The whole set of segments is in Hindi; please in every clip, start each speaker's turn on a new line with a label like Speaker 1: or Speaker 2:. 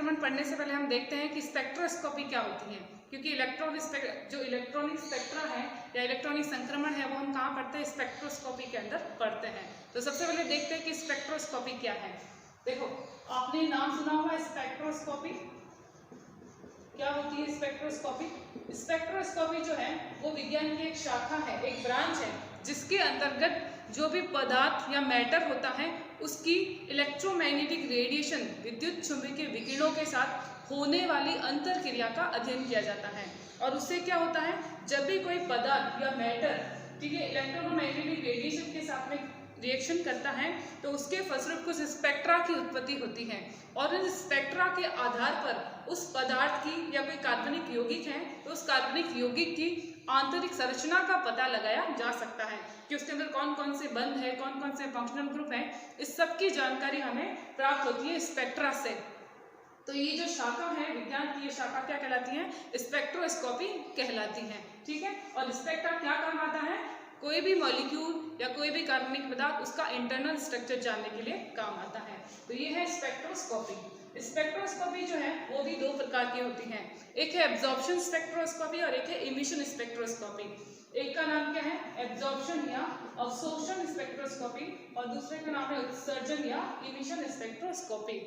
Speaker 1: संक्रमण पढ़ने से पहले हम देखते हैं कि स्पेक्ट्रोस्कोपी क्या होती है, क्योंकि जो इलेक्ट्रॉनिक स्पेक्ट्रा है या इलेक्ट्रॉनिक संक्रमण है वो हम कहाँ पढ़ते हैं, स्पेक्ट्रोस्कोपी के अंदर पढ़ते हैं। तो सबसे पहले देखते हैं कि स्पेक्ट्रोस्कोपी क्या है। देखो, आपने नाम सुना होगा स्पेक्ट्रोस्कोपी। क्या होती है स्पेक्ट्रोस्कोपी? स्पेक्ट्रोस्कोपी जो है वो विज्ञान की एक शाखा है, एक ब्रांच है, जिसके अंतर्गत जो भी पदार्थ या मैटर होता है उसकी इलेक्ट्रोमैग्नेटिक रेडिएशन, विद्युत चुंबकीय विकिरणों के साथ होने वाली अंतर क्रिया का अध्ययन किया जाता है। और उससे क्या होता है, जब भी कोई पदार्थ या मैटर, ठीक है, इलेक्ट्रोमैग्नेटिक रेडिएशन के साथ में रिएक्शन करता है तो उसके फलस्वरूप कुछ स्पेक्ट्रा की उत्पत्ति होती है, और इन स्पेक्ट्रा के आधार पर उस पदार्थ की या कोई काल्पनिक यौगिक है तो उस काल्पनिक यौगिक की आंतरिक संरचना का पता लगाया जा सकता है कि उसके अंदर कौन कौन से बंध है, कौन कौन से फंक्शनल ग्रुप है। इस सब की जानकारी हमें प्राप्त होती है स्पेक्ट्रा से। तो ये जो शाखा है विज्ञान की, ये शाखा क्या कहलाती है, स्पेक्ट्रोस्कोपी कहलाती है। ठीक है, और स्पेक्ट्रा क्या काम आता है, कोई भी मॉलिक्यूल या कोई भी कार्बनिक पदार्थ उसका इंटरनल स्ट्रक्चर जानने के लिए काम आता है। तो ये है स्पेक्ट्रोस्कोपी। स्पेक्ट्रोस्कोपी जो है वो भी दो प्रकार की होती है, एक है एब्जॉर्प्शन स्पेक्ट्रोस्कोपी और एक है इमिशन स्पेक्ट्रोस्कोपी। एक का नाम क्या है, एब्जॉर्प्शन या अवशोषण स्पेक्ट्रोस्कोपी, और दूसरे का नाम है उत्सर्जन या इमिशन स्पेक्ट्रोस्कोपी।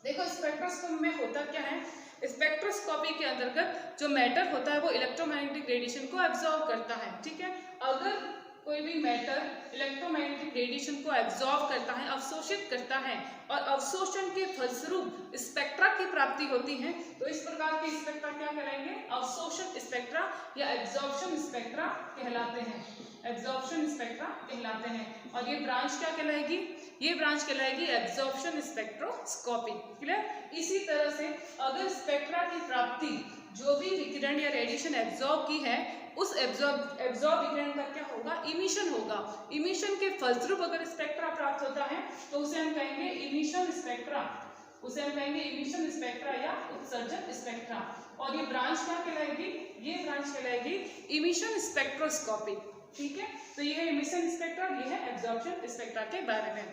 Speaker 1: देखो, स्पेक्ट्रोस्कोपी में होता क्या है, स्पेक्ट्रोस्कोपी के अंतर्गत जो मैटर होता है वो इलेक्ट्रोमैग्नेटिक रेडिएशन को एब्जॉर्ब करता है। ठीक है, अगर कोई भी मैटर इलेक्ट्रोमैग्नेटिक रेडिएशन को एब्जॉर्ब करता है, अवशोषित करता है, और अवशोषण के फलस्वरूप स्पेक्ट्रा की प्राप्ति होती है, तो इस प्रकार के स्पेक्ट्रा क्या कहलाएंगे, अवशोषण स्पेक्ट्रा या एब्जॉर्प्शन स्पेक्ट्रा कहलाते हैं। एब्जॉर्प्शन स्पेक्ट्रा कहलाते हैं। और ये ब्रांच क्या कहलाएगी, ये ब्रांच कहलाएगी एब्जॉर्प्शन स्पेक्ट्रोस्कोपी। क्लियर? इसी तरह से अगर स्पेक्ट्रा की प्राप्ति जो भी विकिरण या रेडिएशन एब्जॉर्ब की है उस एब्जॉर्ब विकिरण का क्या होगा, इमिशन होगा। इमिशन के फलस्वरूप अगर स्पेक्ट्रा प्राप्त होता है तो उसे हम कहेंगे इमिशन स्पेक्ट्रा, उसे हम कहेंगे इमिशन स्पेक्ट्रा या उत्सर्जन स्पेक्ट्रा। और ये ब्रांच क्या कहलाएगी, ये ब्रांच कहलाएगी इमिशन स्पेक्ट्रोस्कोपी। ठीक है, तो ये है इमिशन स्पेक्ट्रा, ये है एब्जॉर्प्शन स्पेक्ट्रा के बारे में।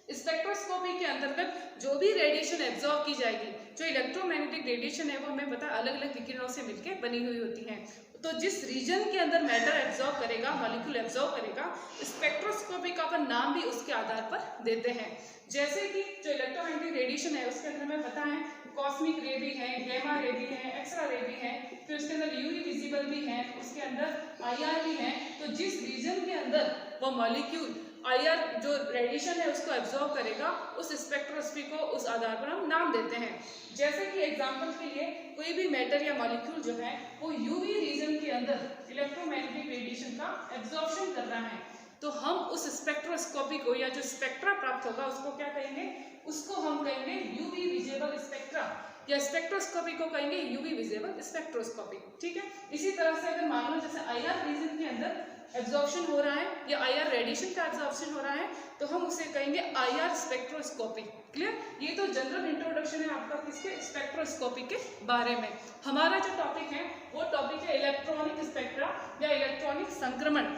Speaker 1: स्पेक्ट्रोस्कोपी के अंतर्गत जो भी रेडिएशन एब्जॉर्ब की जाएगी, जो इलेक्ट्रोमैग्नेटिक रेडिएशन है वो हमें पता है अलग अलग विकिरणों से मिलकर बनी हुई होती है। तो जिस रीजन के अंदर मैटर एब्जॉर्ब करेगा, मॉलिक्यूल एब्जॉर्ब करेगा, स्पेक्ट्रोस्कोपी का अपन नाम भी उसके आधार पर देते हैं। जैसे कि जो इलेक्ट्रोमैग्नेटिक रेडिएशन है उसके अंदर हमें पता है कॉस्मिक रे भी है, गैमा रे भी है, एक्सरा रे भी है, फिर उसके अंदर यूवी विजिबल भी है, उसके अंदर आईआर भी है। तो जिस रीजन के अंदर वो मॉलिक्यूल आईआर जो रेडिएशन है उसको एब्जॉर्ब करेगा, उस स्पेक्ट्रोस्कोपी को उस आधार पर हम नाम देते हैं। जैसे कि एग्जांपल के लिए कोई भी मैटर या मॉलिक्यूल जो है वो यूवी रीजन के अंदर इलेक्ट्रोमैग्नेटिक रेडिएशन का एब्जॉर्प्शन कर रहा है, तो हम उस स्पेक्ट्रोस्कोपी को या जो स्पेक्ट्रा प्राप्त होगा उसको क्या कहेंगे, उसको हम कहेंगे यूवी विजिबल स्पेक्ट्रा, या स्पेक्ट्रोस्कोपी को कहेंगे यूवी विजिबल स्पेक्ट्रोस्कोपी। ठीक है, इसी तरह से अगर मान लो जैसे आईआर रीजन के अंदर एब्जॉर्प्शन हो रहा है या आईआर रेडिएशन का एब्जॉर्प्शन हो रहा है तो हम उसे कहेंगे आईआर स्पेक्ट्रोस्कोपी। क्लियर? ये तो जनरल इंट्रोडक्शन है आपका किसके, स्पेक्ट्रोस्कोपी के बारे में। हमारा जो टॉपिक है वो टॉपिक है इलेक्ट्रॉनिक स्पेक्ट्रा या इलेक्ट्रॉनिक संक्रमण।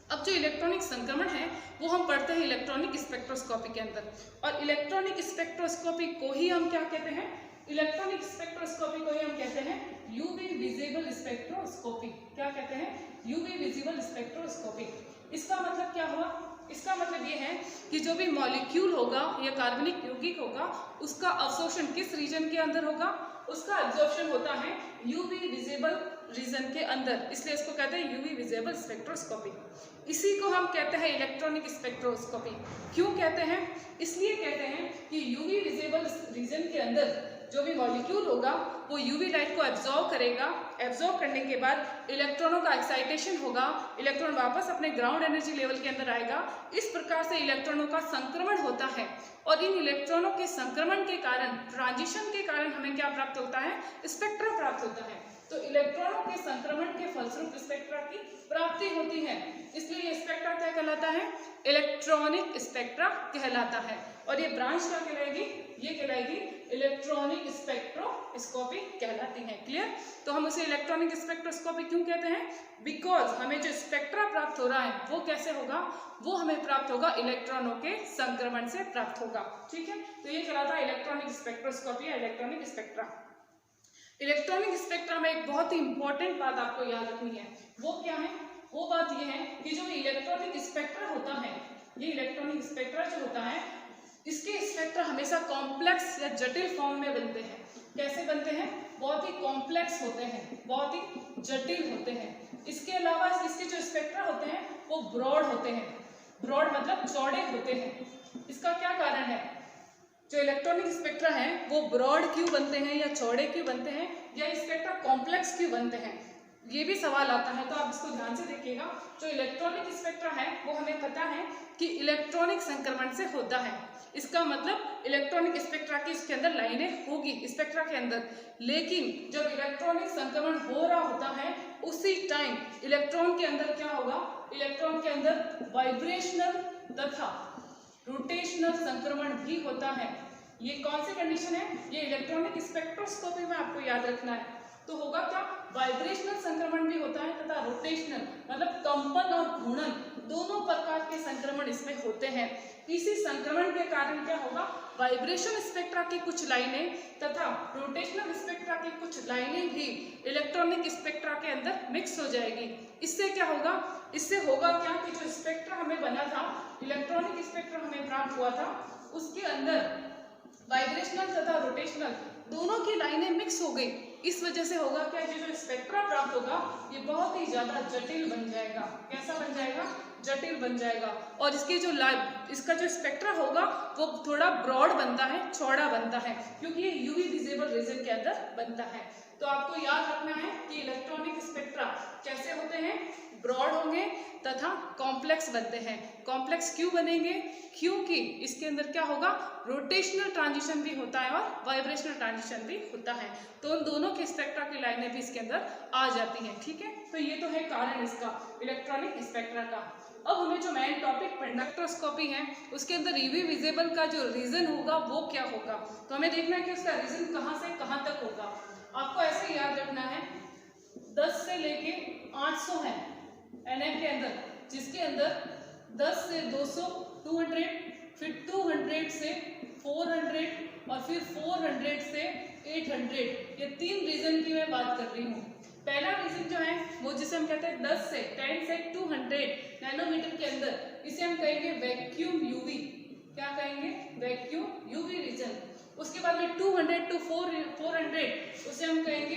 Speaker 1: अब जो इलेक्ट्रॉनिक संक्रमण है वो हम पढ़ते हैं इलेक्ट्रॉनिक स्पेक्ट्रोस्कोपी के अंदर, और इलेक्ट्रॉनिक स्पेक्ट्रोस्कोपी को ही हम क्या कहते हैं, इलेक्ट्रॉनिक स्पेक्ट्रोस्कोपी को ही हम कहते हैं यूवी विजिबल स्पेक्ट्रोस्कोपी। क्या कहते हैं, यूवी विजिबल स्पेक्ट्रोस्कोपी। इसका मतलब क्या हुआ, इसका मतलब ये है कि जो भी मॉलिक्यूल होगा या कार्बनिक यौगिक होगा उसका अवशोषण किस रीजन के अंदर होगा, उसका एब्जॉर्प्शन होता है यूवी विजिबल रीजन के अंदर, इसलिए इसको कहते हैं यूवी विजिबल स्पेक्ट्रोस्कोपी। इसी को हम कहते हैं इलेक्ट्रॉनिक स्पेक्ट्रोस्कोपी। क्यों कहते हैं, इसलिए कहते हैं कि यूवी विजिबल रीजन के अंदर जो भी मॉलिक्यूल होगा वो यूवी लाइट को एब्जॉर्ब करेगा, एब्जॉर्ब करने के बाद इलेक्ट्रॉनों का एक्साइटेशन होगा, इलेक्ट्रॉन वापस अपने ग्राउंड एनर्जी लेवल के अंदर आएगा। इस प्रकार से इलेक्ट्रॉनों का संक्रमण होता है, और इन इलेक्ट्रॉनों के संक्रमण के कारण, ट्रांजिशन के कारण हमें क्या प्राप्त होता है, स्पेक्ट्रा प्राप्त होता है। तो इलेक्ट्रॉनों के संक्रमण के फलस्वरूप स्पेक्ट्रा की प्राप्ति होती है, इसलिए ये स्पेक्ट्रा क्या कहलाता है, इलेक्ट्रॉनिक स्पेक्ट्रा कहलाता है। और ये ब्रांच क्या कहलाएगी, ये कहलाएगी इलेक्ट्रॉनिक स्पेक्ट्रोस्कोपी कहलाती है। क्लियर। तो हम उसे इलेक्ट्रॉनिक स्पेक्ट्रोस्कोपी क्यों कहते हैं, बिकॉज हमें जो स्पेक्ट्रा प्राप्त हो रहा है वो कैसे होगा, वो हमें प्राप्त होगा इलेक्ट्रॉनों के संक्रमण से प्राप्त होगा। ठीक है, तो ये कहलाता है इलेक्ट्रॉनिक स्पेक्ट्रोस्कोपी या इलेक्ट्रॉनिक स्पेक्ट्रा। इलेक्ट्रॉनिक स्पेक्ट्रा में एक बहुत ही इंपॉर्टेंट बात आपको याद रखनी है, वो क्या है, वो बात ये है कि जो इलेक्ट्रॉनिक स्पेक्ट्रा होता है, ये इलेक्ट्रॉनिक स्पेक्ट्रा जो होता है, इसके स्पेक्ट्रा हमेशा कॉम्प्लेक्स या जटिल फॉर्म में बनते हैं। कैसे बनते हैं, बहुत ही कॉम्प्लेक्स होते हैं, बहुत ही जटिल होते हैं। इसके अलावा इसके जो स्पेक्ट्रा होते हैं वो ब्रॉड होते हैं, ब्रॉड मतलब चौड़े होते हैं। इसका क्या कारण है, जो इलेक्ट्रॉनिक स्पेक्ट्रा है वो ब्रॉड क्यों बनते हैं या चौड़े क्यों बनते हैं, या स्पेक्ट्रा कॉम्प्लेक्स क्यों बनते हैं, ये भी सवाल आता है। तो आप इसको ध्यान से देखिएगा। जो इलेक्ट्रॉनिक स्पेक्ट्रा है वो हमें पता है कि इलेक्ट्रॉनिक संक्रमण से होता है। इसका मतलब इलेक्ट्रॉनिक स्पेक्ट्रा की इसके अंदर लाइनें होगी स्पेक्ट्रा के अंदर, लेकिन जब इलेक्ट्रॉनिक संक्रमण हो रहा होता है उसी टाइम इलेक्ट्रॉन के अंदर क्या होगा, इलेक्ट्रॉन के अंदर वाइब्रेशनल तथा रोटेशनल संक्रमण भी होता है। ये कौन सी कंडीशन है, ये इलेक्ट्रॉनिक स्पेक्ट्रोस्कोपी में आपको याद रखना है। तो होगा क्या, वाइब्रेशनल संक्रमण भी होता है तथा रोटेशनल मतलब कंपन और घूर्णन दोनों प्रकार के संक्रमण इसमें होते हैं। इसी संक्रमण के कारण क्या होगा, वाइब्रेशन स्पेक्ट्रा की कुछ लाइनें तथा रोटेशनल स्पेक्ट्रा की कुछ लाइनें भी इलेक्ट्रॉनिक स्पेक्ट्रा के अंदर मिक्स हो जाएगी। इससे क्या होगा, इससे होगा क्या कि जो स्पेक्ट्रा हमें बना था, इलेक्ट्रॉनिक स्पेक्ट्रा हमें प्राप्त हुआ था, उसके अंदर वाइब्रेशनल तथा रोटेशनल दोनों की लाइनें मिक्स हो गई। इस वजह से होगा क्या, जो स्पेक्ट्रा प्राप्त होगा ये बहुत ही ज्यादा जटिल बन जाएगा। कैसा बन जाएगा, जटिल बन जाएगा। और इसकी जो इसका जो स्पेक्ट्रा होगा वो थोड़ा ब्रॉड बनता है, चौड़ा बनता है, क्योंकि ये यूवी विजिबल रीजन के अंदर बनता है। तो आपको याद रखना है कि इलेक्ट्रॉनिक स्पेक्ट्रा कैसे होते हैं, ब्रॉड होंगे तथा कॉम्प्लेक्स बनते हैं। कॉम्प्लेक्स क्यों बनेंगे, क्योंकि इसके अंदर क्या होगा, रोटेशनल ट्रांजिशन भी होता है और वाइब्रेशनल ट्रांजिशन भी होता है। तो उन दोनों के स्पेक्ट्रा की लाइनें भी इसके अंदर आ जाती हैं। ठीक है, तो ये तो है कारण इसका इलेक्ट्रॉनिक स्पेक्ट्रा का। अब हमें जो मेन टॉपिक स्पेक्ट्रोस्कोपी है उसके अंदर यूवी विजिबल का जो रीजन होगा वो क्या होगा, तो हमें देखना है कि उसका रीजन कहाँ से कहाँ तक होगा। आपको ऐसे याद रखना है 10 से लेके 800 है एनएम के अंदर, जिसके अंदर 10 से 200 200, फिर 200 से 400 और फिर 400 से 800, ये 3 रीजन की मैं बात कर रही हूँ। पहला रीजन जो है वो जिसे हम कहते हैं 10 से 200 नैनोमीटर के अंदर, इसे हम कहेंगे वैक्यूम यूवी। क्या कहेंगे, वैक्यूम यूवी रीजन। उसके बाद में 200 to 400 उसे हम कहेंगे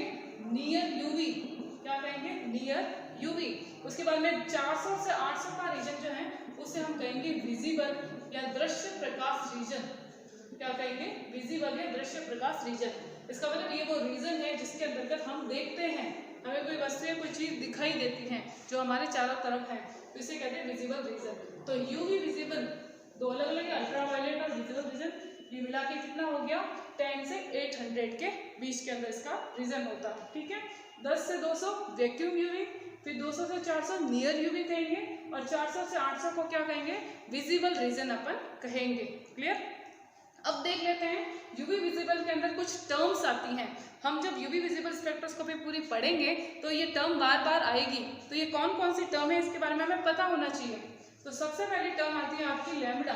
Speaker 1: नियर यूवी। क्या कहेंगे, नियर यूवी। उसके बाद में 400 से 800 का रीजन जो है उसे हम कहेंगे विजिबल या दृश्य प्रकाश रीजन। क्या कहेंगे, विजिबल या दृश्य प्रकाश रीजन। इसका मतलब ये वो रीजन है जिसके अंतर्गत हम देखते हैं, हमें कोई वस्तु या कोई चीज दिखाई देती है जो हमारे चारों तरफ है, तो इसे कहते हैं विजिबल रीजन। तो यूवी विजिबल दो अलग अलग, अल्ट्रावायलेट और विजिबल रीजन, ये मिला के कितना हो गया, 10 से 800 के बीच के अंदर इसका रीजन होता है। ठीक है, 10 से 200 वैक्यूम यूवी, फिर 200 से 400 नियर यूवी कहेंगे, और 400 से 800 को क्या कहेंगे, विजिबल रीजन अपन कहेंगे। क्लियर। अब देख लेते हैं यूवी विजिबल के अंदर कुछ टर्म्स आती हैं। हम जब यूवी विजिबल स्पेक्ट्रोस्कोपी पूरी पढ़ेंगे तो ये टर्म बार बार आएगी, तो ये कौन कौन सी टर्म है इसके बारे में हमें पता होना चाहिए। तो सबसे पहली टर्म आती है आपकी लैम्बडा।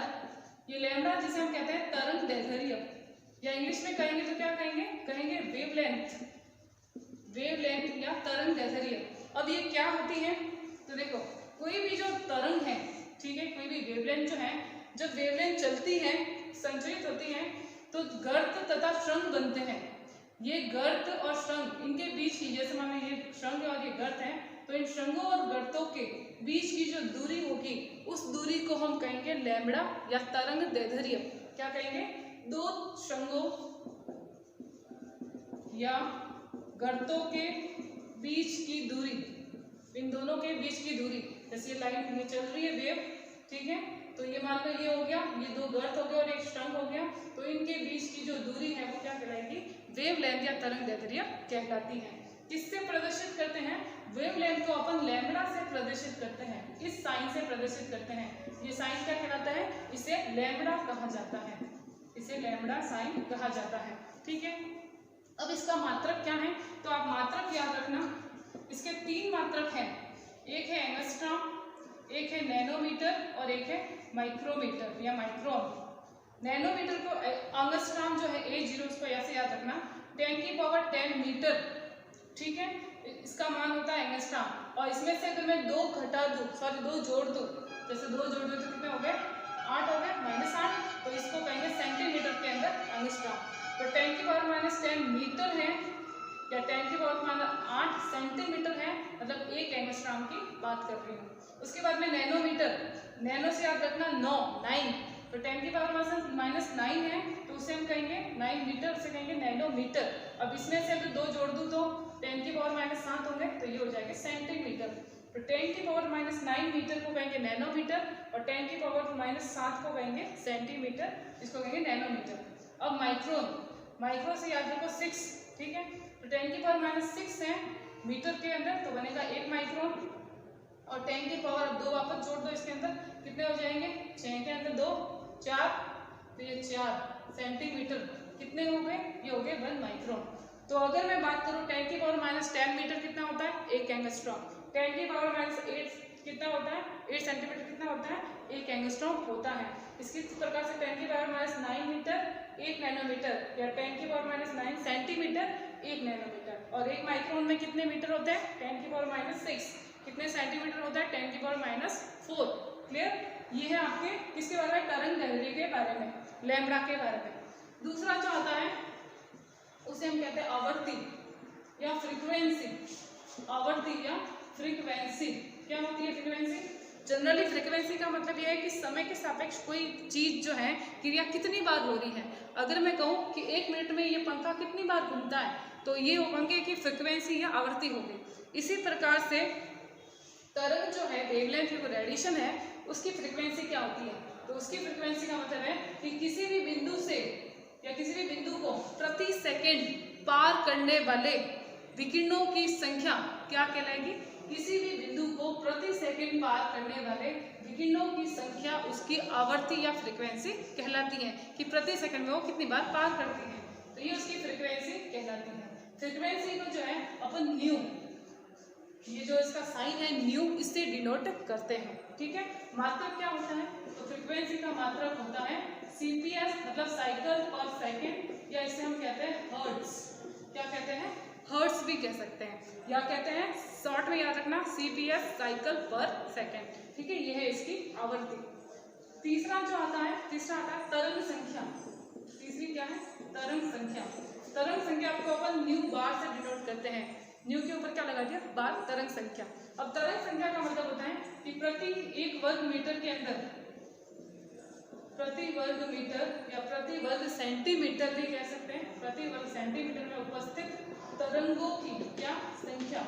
Speaker 1: ये लैम्बडा जिसे हम कहते हैं तरंग दैर्घ्य, या इंग्लिश में कहेंगे तो क्या कहेंगे, कहेंगे वेवलेंथ, वेवलेंथ या तरंग दैर्घ्य। अब ये क्या होती है, तो देखो कोई भी जो तरंग है, ठीक है, कोई भी वेवलेंथ जो है, जब वेवलेंथ चलती है, संचरित होती है, तो गर्त तथा श्रृंग बनते हैं। ये गर्त और श्रृंग, इनके बीच की, जैसे मान लो ये श्रृंग और ये गर्त है, तो इन श्रृंगों और गर्तों के बीच की जो दूरी होगी उस दूरी को हम कहेंगे लैम्बडा या तरंग दैर्घ्य। क्या कहेंगे, दो श्रृंगों या गर्तों के बीच की दूरी, इन दोनों के बीच की दूरी, जैसे ये लाइन में चल रही है वेव, ठीक है, तो ये मान लो ये हो गया, ये दो गर्त हो गया और एक श्रृंग हो गया, तो इनके बीच की जो दूरी है वो क्या कहलाएगी, वेवलेंथ या तरंग दैर्घ्य कहलाती है। किससे प्रदर्शित करते हैं? वेवलेंथ को अपन लैम्ब्डा से प्रदर्शित करते हैं, इस साइन से प्रदर्शित करते हैं। ये साइन क्या कहलाता है? इसे लैम्ब्डा कहा जाता है, इसे लैम्ब्डा साइन कहा जाता है। ठीक है, अब इसका मात्रक क्या है? तो आप मात्रक याद रखना, इसके 3 मात्रक हैं, एक है एंगस्ट्रॉम, एक है नैनोमीटर और एक है माइक्रोमीटर या माइक्रोन। नैनोमीटर को एंगस्ट्रॉम जो है A0, उसको ऐसे याद रखना 10⁻10 मीटर। ठीक है, इसका मान होता है एंगस्ट्रॉम। और इसमें से अगर मैं 2 घटा दूं, सॉरी 2 जोड़ दूं, जैसे 2 जोड़ दूं तो कितने हो गए? 8 हो गए, -8, तो इसको कहेंगे सेंटीमीटर के अंदर एंगस्ट्रॉम। तो 10⁻10 मीटर है या 10⁻8 सेंटीमीटर है, मतलब 1 एंगस्ट्रॉम की बात कर रही हूँ। उसके बाद में नैनोमीटर, नैनो से याद रखना 9, तो 10⁻⁻9 है, तो उसे हम कहेंगे 9 मीटर, उसे कहेंगे नैनोमीटर। अब इसमें से अगर 2 जोड़ दूं तो 10⁻⁻7 होंगे, तो ये हो जाएगा सेंटीमीटर। तो 10⁻⁹ मीटर को कहेंगे नैनोमीटर और 10⁻⁷ को कहेंगे सेंटीमीटर, इसको कहेंगे नैनोमीटर। अब माइक्रोन, माइक्रो से याद रखो 6, ठीक है, तो 10⁻⁶ है मीटर के अंदर, तो बनेगा 1 माइक्रोन। और 10 की पावर अब 2 वापस जोड़ दो इसके अंदर, कितने हो जाएंगे? 6 के अंदर 2 4, तो ये 4 सेंटीमीटर कितने हो गए? ये हो गए 1 माइक्रोन। तो अगर मैं बात करूं 10⁻10 मीटर कितना होता है? 1 एंगस्ट्रॉम। 10⁻8 कितना होता है? 8 सेंटीमीटर कितना होता है? 1 एंगस्ट्रॉम होता है। इसी प्रकार से 10⁻9 मीटर 1 नैनोमीटर या 10⁻9 सेंटीमीटर 1 नैनोमीटर। और 1 माइक्रोन में कितने मीटर होते हैं? 10⁻6। कितने सेंटीमीटर होता है? 10⁻4। क्लियर? ये है आपके किसके बारे में? तरंग दैर्घ्य के बारे में, लैम्ब्डा के बारे में। दूसरा जो आता है उसे हम कहते हैं आवृत्ति या फ्रीक्वेंसी। आवृत्ति या फ्रीक्वेंसी क्या होती है? फ्रीक्वेंसी, जनरली फ्रीक्वेंसी का मतलब यह है कि समय के सापेक्ष कोई चीज जो है, क्रिया कितनी बार हो रही है। अगर मैं कहूँ कि 1 मिनट में ये पंखा कितनी बार घूमता है, तो ये होंगे कि फ्रीक्वेंसी या आवृत्ति होगी। इसी प्रकार से तरंग जो है, वेवलेंथ जो रेडिएशन है, उसकी फ्रीक्वेंसी क्या होती है? तो उसकी फ्रीक्वेंसी का मतलब है कि किसी भी बिंदु से या किसी भी बिंदु को प्रति सेकंड पार करने वाले विकिरणों की संख्या क्या कहलाएगी? किसी भी बिंदु को प्रति सेकंड पार करने वाले विकिरणों की संख्या उसकी आवृत्ति या फ्रीक्वेंसी कहलाती है, कि प्रति सेकंड में वो कितनी बार पार करती है, तो ये उसकी फ्रीक्वेंसी कहलाती है। फ्रीक्वेंसी को जो है अपन न्यू, ये जो इसका साइन है न्यू, इससे डिनोट करते हैं। ठीक है, मात्रक क्या होता है? तो फ्रीक्वेंसी का मात्रक होता है CPS, मतलब साइकिल पर सेकंड, या इसे हम कहते हैं हर्ट्ज। क्या कहते हैं? हर्ट्ज भी कह सकते हैं, या कहते हैं शॉर्ट में याद रखना CPS, साइकिल पर सेकंड। ठीक है, ये है इसकी आवृत्ति। तीसरा जो आता है, तीसरा आता है तरंग संख्या। तीसरी क्या है? तरंग संख्या। तरंग संख्या को अपन न्यू बार से डिनोट करते हैं। न्यू के ऊपर क्या लगा दिया? बार, तरंग संख्या। अब तरंग संख्या का मतलब होता है कि प्रति 1 वर्ग मीटर के अंदर, प्रति वर्ग मीटर या प्रति वर्ग सेंटीमीटर भी कह सकते हैं, प्रति वर्ग सेंटीमीटर में उपस्थित तरंगों की क्या संख्या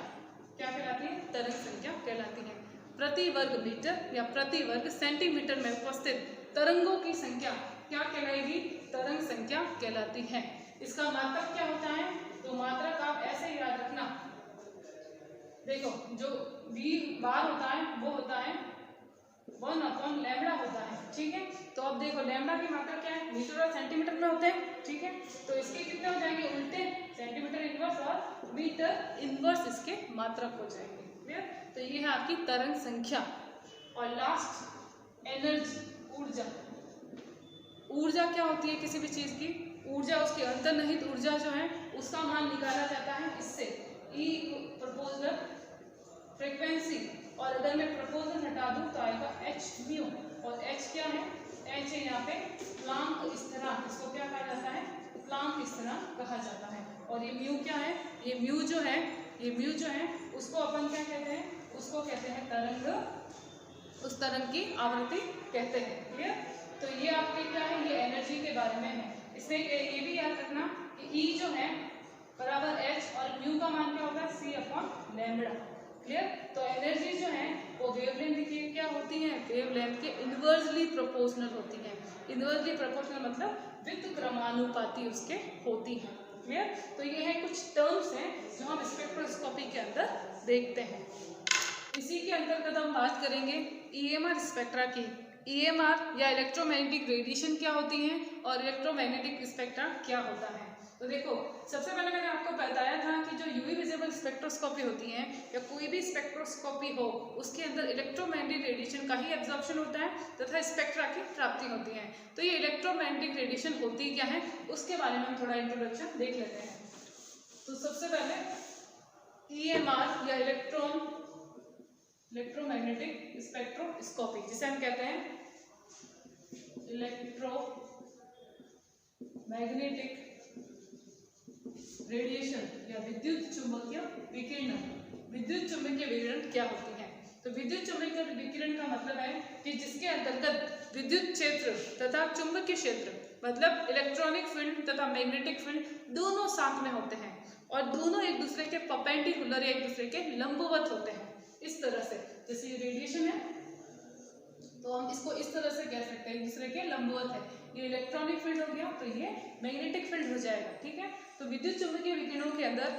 Speaker 1: क्या कहलाती है? तरंग संख्या कहलाती है। प्रति वर्ग मीटर या प्रति वर्ग सेंटीमीटर में उपस्थित तरंगों की संख्या क्या कहलाएगी? तरंग संख्या कहलाती है। इसका मात्रक क्या होता है? तो मात्रक आप ऐसे याद रखना, देखो जो V बार होता है वो होता है 1/λ होता है। ठीक है, तो अब देखो लैम्ब्डा की मात्रा क्या है? मीटर और सेंटीमीटर में होते हैं। ठीक है, तो इसके कितने हो जाएंगे? उल्टे, सेंटीमीटर इनवर्स और मीटर इनवर्स इसके मात्रक हो जाएंगे। क्लियर? तो ये है आपकी तरंग संख्या। और लास्ट एनर्जी, ऊर्जा। ऊर्जा क्या होती है किसी भी चीज की? ऊर्जा, उसकी अंतर्निहित ऊर्जा जो है उसका मान निकाला जाता है इससे, E प्रोपोर्शनल फ्रीक्वेंसी। और अगर मैं प्रोपोर्शनल हटा दूं तो आएगा h म्यू, और h क्या है? h है यहाँ पे प्लांक स्थिरांक, इसको क्या कहा जाता है? प्लांक स्थिरांक कहा जाता है। और ये म्यू क्या है? ये म्यू जो है, ये म्यू जो है उसको अपन क्या कहते हैं? उसको कहते हैं तरंग, उस तरंग की आवृत्ति कहते हैं। क्लियर? तो ये आपके क्या है? ये एनर्जी के बारे में है। इसमें ये भी याद रखना कि E जो है बराबर h और म्यू का मान क्या होता है? C/λ। क्लियर? तो एनर्जी जो है वो वेवलेंथ की क्या होती है? वेवलेंथ के इनवर्सली प्रोपोर्शनल होती है। इनवर्सली प्रोपोर्शनल मतलब व्युत्क्रमानुपाती उसके होती है। क्लियर? तो ये है कुछ टर्म्स हैं जो हम स्पेक्ट्रोस्कोपी के अंदर देखते हैं। इसी के अंतर्गत हम बात करेंगे ईएमआर स्पेक्ट्रा की। ईएमआर या इलेक्ट्रोमैग्नेटिक रेडिएशन क्या होती है और इलेक्ट्रोमैग्नेटिक स्पेक्ट्रा क्या होता है। तो देखो, सबसे पहले मैंने आपको बताया था कि जो यूवी विजिबल स्पेक्ट्रोस्कोपी होती है या कोई भी स्पेक्ट्रोस्कोपी हो, उसके अंदर इलेक्ट्रोमैग्नेटिक रेडिएशन का ही एब्जॉर्प्शन होता है तथा स्पेक्ट्रा की प्राप्ति होती है। तो ये इलेक्ट्रोमैग्नेटिक रेडिएशन होती क्या है उसके बारे में हम थोड़ा इंट्रोडक्शन देख लेते हैं। तो सबसे पहले ईएमआर या इलेक्ट्रोमैग्नेटिक स्पेक्ट्रोस्कोपी, जिसे हम कहते हैं इलेक्ट्रोमैग्नेटिक रेडिएशन या विद्युत चुंबकीय विकिरण। विद्युत चुंबकीय विकिरण क्या होती है? तो विद्युत चुंबकीय विकिरण का मतलब है कि जिसके अंतर्गत विद्युत क्षेत्र तथा चुंबकीय क्षेत्र मतलब इलेक्ट्रॉनिक फील्ड तथा मैग्नेटिक फील्ड दोनों साथ में होते हैं और दोनों एक दूसरे के परपेंडिकुलर या एक दूसरे के लंबवत होते हैं। इस तरह से, जैसे ये रेडिएशन है तो हम इसको इस तरह से कह सकते हैं, एक दूसरे के लंबवत है। ये इलेक्ट्रॉनिक फील्ड हो गया तो ये मैग्नेटिक फील्ड हो जाएगा, ठीक है। तो विद्युत चुंबकीय विकिरणों के अंदर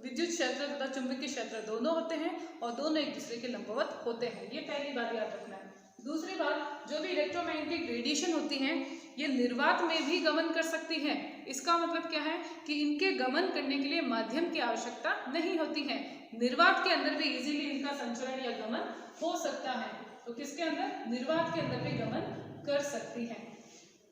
Speaker 1: विद्युत क्षेत्र तथा चुंबकीय क्षेत्र दोनों होते हैं और दोनों एक दूसरे के लंबवत होते हैं। ये पहली बात याद रखना है। दूसरी बात, जो भी इलेक्ट्रोमैग्नेटिक रेडिएशन होती हैं ये निर्वात में भी गमन कर सकती हैं। इसका मतलब क्या है कि इनके गमन करने के लिए माध्यम की आवश्यकता नहीं होती है। निर्वात के अंदर भी इजीली इनका संचरण या गमन हो सकता है। तो किसके अंदर? निर्वात के अंदर भी गमन कर सकती है।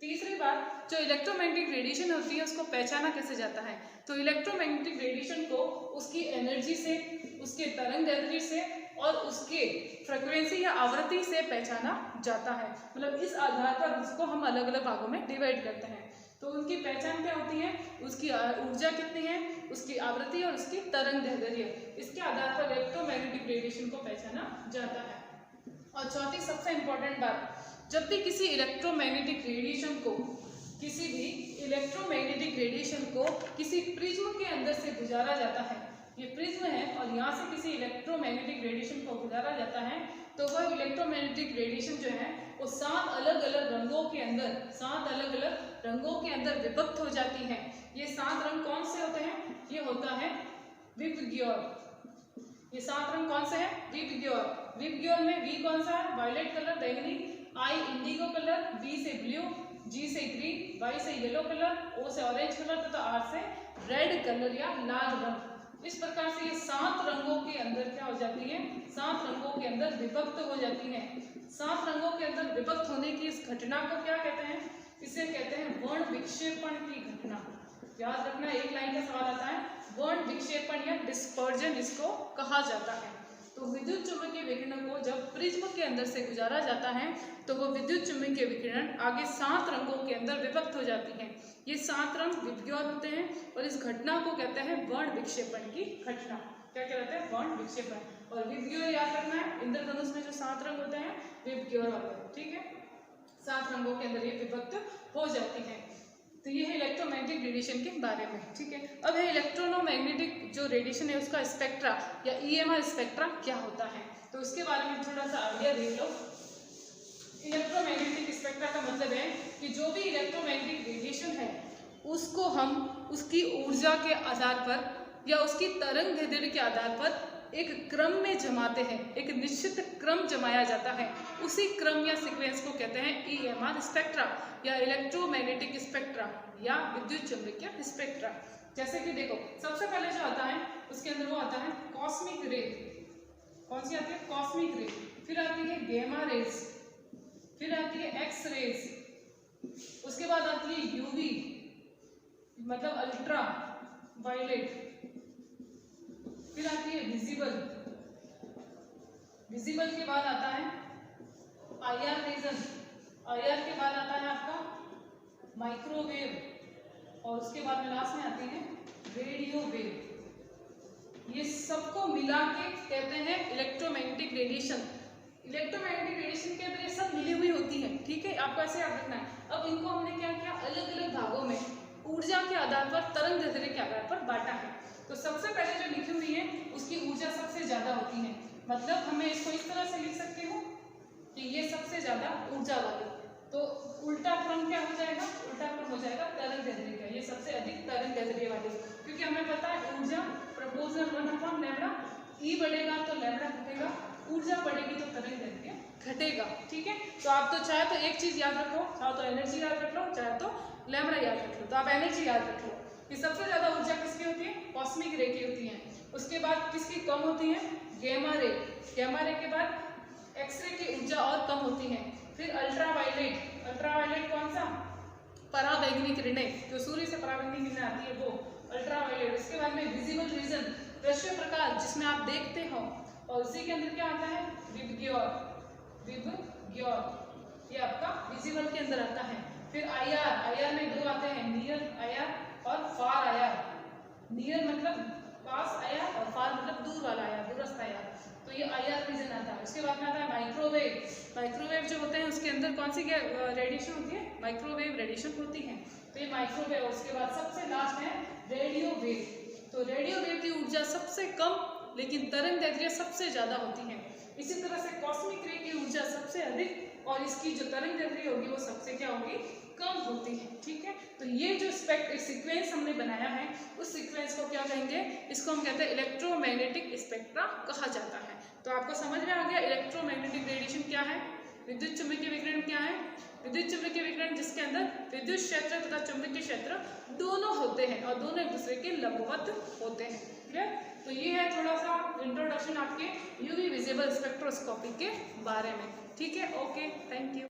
Speaker 1: तीसरी बात, जो इलेक्ट्रोमैग्नेटिक रेडिएशन होती है उसको पहचाना कैसे जाता है? तो इलेक्ट्रोमैग्नेटिक रेडिएशन को उसकी एनर्जी से, उसके तरंगदैर्ध्य से और उसके फ्रीक्वेंसी या आवृत्ति से पहचाना जाता है। मतलब इस आधार पर उसको हम अलग अलग भागों में डिवाइड करते हैं। तो उनकी पहचान क्या होती है? उसकी ऊर्जा कितनी है, उसकी आवृत्ति और उसकी तरंगदैर्ध्य, इसके आधार पर इलेक्ट्रोमैग्नेटिक रेडिएशन को पहचाना जाता है। और चौथी सबसे इंपॉर्टेंट बात, जब भी किसी इलेक्ट्रोमैग्नेटिक रेडिएशन को किसी प्रिज्म के अंदर से गुजारा जाता है, ये प्रिज्म है और यहाँ से किसी इलेक्ट्रोमैग्नेटिक रेडिएशन को गुजारा जाता है, तो वह इलेक्ट्रोमैग्नेटिक रेडिएशन जो है वो 7 अलग अलग रंगों के अंदर विभक्त हो जाती है। ये 7 रंग कौन से होते हैं? ये होता है विबग्योर। ये 7 रंग कौन से हैं? विबग्योर। विबग्योर में वी कौन सा है? वायलेट कलर, बैंगनी, आई इंडिगो कलर, बी से ब्लू, जी से ग्रीन, वाई से येलो कलर, ओ से ऑरेंज कलर तथा आर से रेड कलर या लाल रंग। इस प्रकार से ये 7 रंगों के अंदर क्या हो जाती है? 7 रंगों के अंदर विभक्त हो जाती है। 7 रंगों के अंदर विभक्त होने की इस घटना को क्या कहते हैं? इसे कहते हैं वर्ण विक्षेपण की घटना। याद रखना, एक लाइन का सवाल आता है, वर्ण विक्षेपण या डिस्पर्जन इसको कहा जाता है। तो विद्युत चुंबकीय विकिरण को जब प्रिज्म के अंदर से गुजारा जाता है तो वो विद्युत चुंबकीय विकिरण आगे 7 रंगों के अंदर विभक्त हो जाती है। ये 7 रंग विबग्योर होते हैं और इस घटना को कहते हैं वर्ण विक्षेपण की घटना। क्या कहते हैं? वर्ण विक्षेपण। और विबग्योर याद रखना है, इंद्रधनुष में जो 7 रंग होते हैं विबग्योर होते हैं, ठीक है। 7 रंगों के अंदर ये विभक्त हो जाती है। तो ये है इलेक्ट्रोमैग्नेटिक रेडिएशन के बारे में, ठीक है। अब है इलेक्ट्रोमैग्नेटिक जो रेडिएशन है उसका स्पेक्ट्रा या ईएमआर स्पेक्ट्रा क्या होता है, तो उसके बारे में थोड़ा सा आइडिया देख लो। इलेक्ट्रोमैग्नेटिक स्पेक्ट्रा का मतलब है कि जो भी इलेक्ट्रोमैग्नेटिक रेडिएशन है उसको हम उसकी ऊर्जा के आधार पर या उसकी तरंगदैर्ध्य के आधार पर एक क्रम में जमाते हैं, एक निश्चित क्रम जमाया जाता है। उसी क्रम या सीक्वेंस को कहते हैं ईएमआर स्पेक्ट्रा या इलेक्ट्रोमैग्नेटिक स्पेक्ट्रा या विद्युत चुंबकीय स्पेक्ट्रा। जैसे कि देखो, सबसे पहले जो आता है उसके अंदर वो आता है कॉस्मिक रे। कौन सी आती है? कॉस्मिक रे। फिर आती है गैमा रेज, फिर आती है एक्स रेज, उसके बाद आती है यूवी मतलब अल्ट्रा वायलेट, फिर आती है विजिबल। विजिबल के बाद आता है आईआर रीजन, आईआर के बाद आता है आपका माइक्रोवेव और उसके बाद में लास्ट में आती है रेडियो वेव। ये सबको मिला के कहते हैं इलेक्ट्रोमैग्नेटिक रेडिएशन। इलेक्ट्रोमैग्नेटिक रेडिएशन के अंदर ये सब मिली हुई होती है, ठीक है, आपको ऐसे याद रखना है। अब इनको हमने क्या किया? अलग अलग भागों में ऊर्जा के आधार पर, तरंगदैर्ध्य के आधार पर बांटा है। तो सबसे पहले जो लिखी हुई है उसकी ऊर्जा सबसे ज्यादा होती है, मतलब हमें इसको इस तरह से लिख सकते हो कि ये सबसे ज्यादा ऊर्जा वाली। तो उल्टा क्रम क्या हो जाएगा? उल्टा क्रम हो जाएगा तरंगदैर्ध्य का, ये सबसे अधिक तरंग क्योंकि हमें पता है ऊर्जा प्रोपोर्शनल 1/λ, ई बढ़ेगा तो लैम्डा घटेगा, ऊर्जा बढ़ेगी तो तरंग दैर्ध्य घटेगा। ठीक है, तो आप तो चाहे तो एक चीज याद रखो, चाहे तो एनर्जी याद रख लो, चाहे तो लैम्डा याद रख लो। तो आप एनर्जी याद रख लो कि सबसे ज्यादा ऊर्जा किसकी होती है, कॉस्मिक रे की होती है। उसके बाद किसकी कम होती है, गैमा रे। गैमा रे के बाद एक्सरे की ऊर्जा और कम होती है। फिर अल्ट्रावायलेट, अल्ट्रावायलेट कौन सा, पराबैंगनी किरणें, जो सूर्य से पराबैंगनी किरणें आती है वो अल्ट्रावायलेट। उसके बाद में विजिबल रीजन, दृश्य प्रकाश जिसमें आप देखते हो, और उसी के अंदर क्या आता है, विबग्योर, विबग्योर ये आपका विजिबल के अंदर आता है। फिर आईआर, आईआर में दो आते हैं, नियर आईआर और फार आईआर। नियर मतलब पास आईआर और फार मतलब दूर वाला आईआर, दूरस्थ आईआर। तो ये आईआर रीजन आता है। उसके बाद में आता है माइक्रोवेव। माइक्रोवेव जो होते हैं उसके अंदर कौन सी रेडिएशन होती है, माइक्रोवेव रेडिएशन होती है। तो ये माइक्रोवेव। उसके बाद सबसे लास्ट है रेडियो वेव। तो रेडियो वेव की ऊर्जा सबसे कम लेकिन तरंग दैर्ध्य सबसे ज्यादा होती है। इसी तरह से कॉस्मिक रे की ऊर्जा सबसे अधिक और इसकी जो तरंग दैर्ध्य होगी वो सबसे क्या होगी, कम होती है। ठीक है, तो ये जो सीक्वेंस हमने बनाया है उस सीक्वेंस को क्या कहेंगे, इसको हम कहते हैं इलेक्ट्रोमैग्नेटिक स्पेक्ट्रा कहा जाता है। तो आपको समझ में आ गया इलेक्ट्रोमैग्नेटिक रेडिएशन क्या है, विद्युत चुम्बकीय विकिरण क्या है। विद्युत चुम्बकीय विकिरण जिसके अंदर विद्युत क्षेत्र तथा चुंबकीय क्षेत्र दोनों होते हैं और दोनों एक दूसरे के लंबवत होते हैं। क्लियर, तो ये है थोड़ा सा इंट्रोडक्शन आपके यूवी विजिबल स्पेक्ट्रोस्कोपी के बारे में। ठीक है, ओके, थैंक यू।